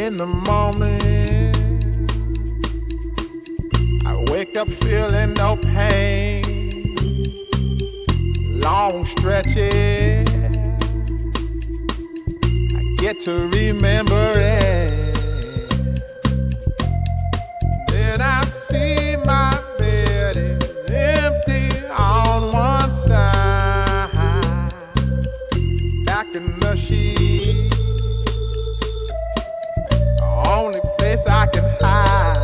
In the morning, I wake up feeling no pain. Long stretches, I get to remember it. Then I see my bed is empty on one side. Back in the sheet, only place I can hide.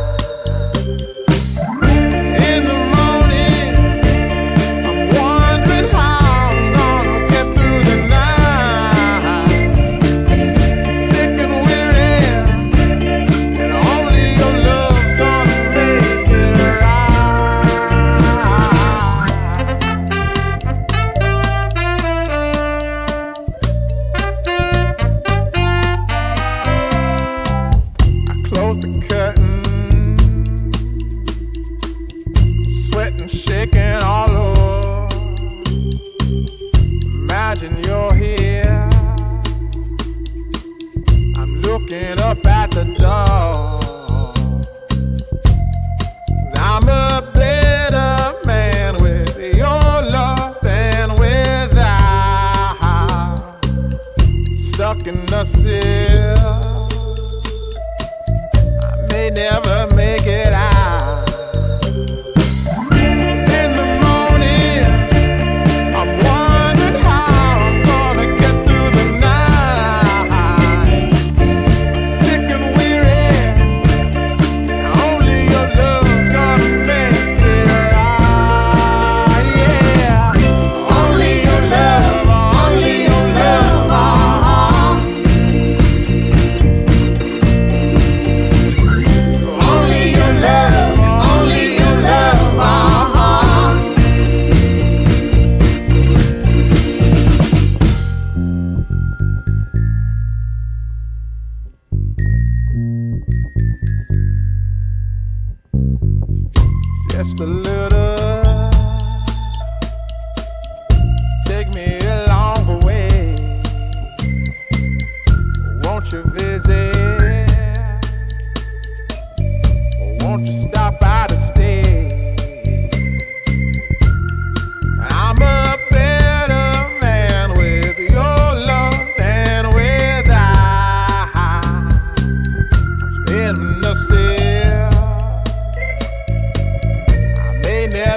In the morning, I'm wondering how I'm gonna get through the night. I'm sick and weary, and only your love's gonna make it close the curtain, sweating, shaking all over. Imagine you're here, I'm looking up at the door. I'm a better man with your love than without. Stuck in the sill, may never make it out. In the morning, I'm wondering how I'm gonna get through the night. Sick and weary, only your love's gonna make it right. Yeah, only your love, only your love. Only your love, only your love, Just a little, take me along the way. Won't you visit? Won't you stop by to stay? I'm a better man with your love than without. I'm in the cell, I may never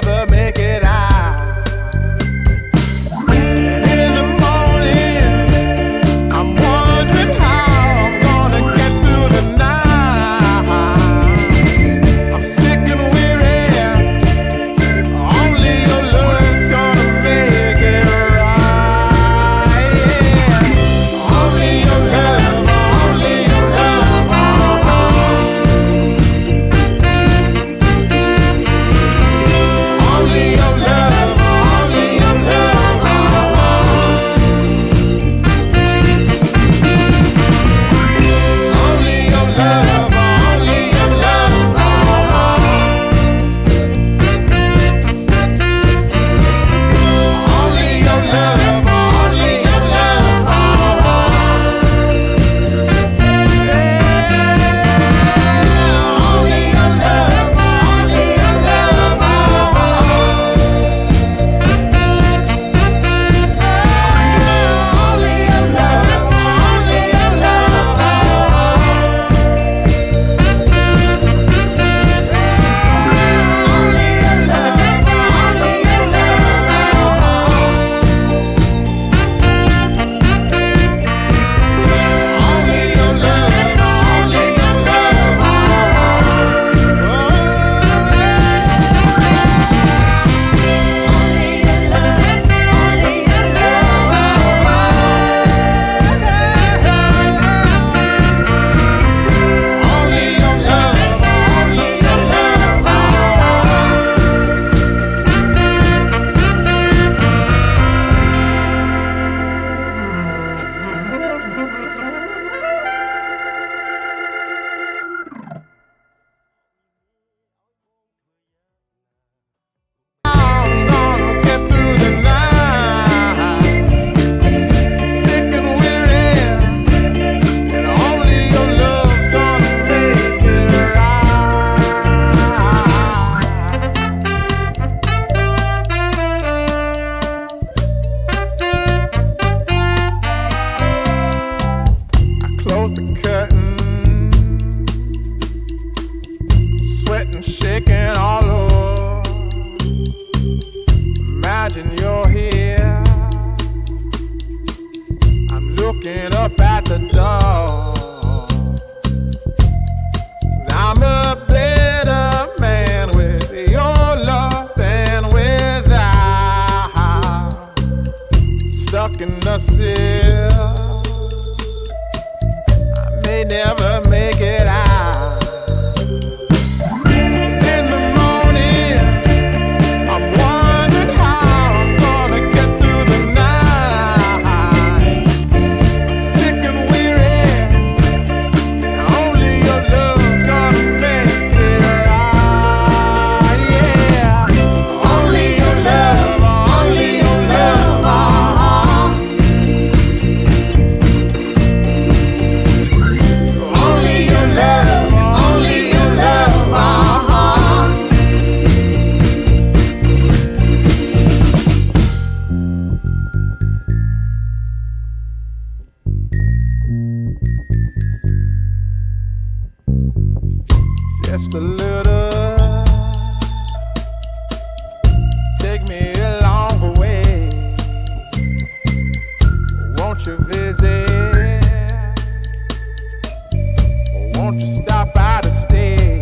looking up at the door. I'm a better man with your love than without. Stuck in the sill, I may never make it out. In the morning, I'm wondering how I'm gonna get through the night. Sick and weary, only your love gonna make it right. Yeah, only your love, only your love. Only your love, only your love. Just a little, take me along the way. Won't you visit? Won't you stop by to stay?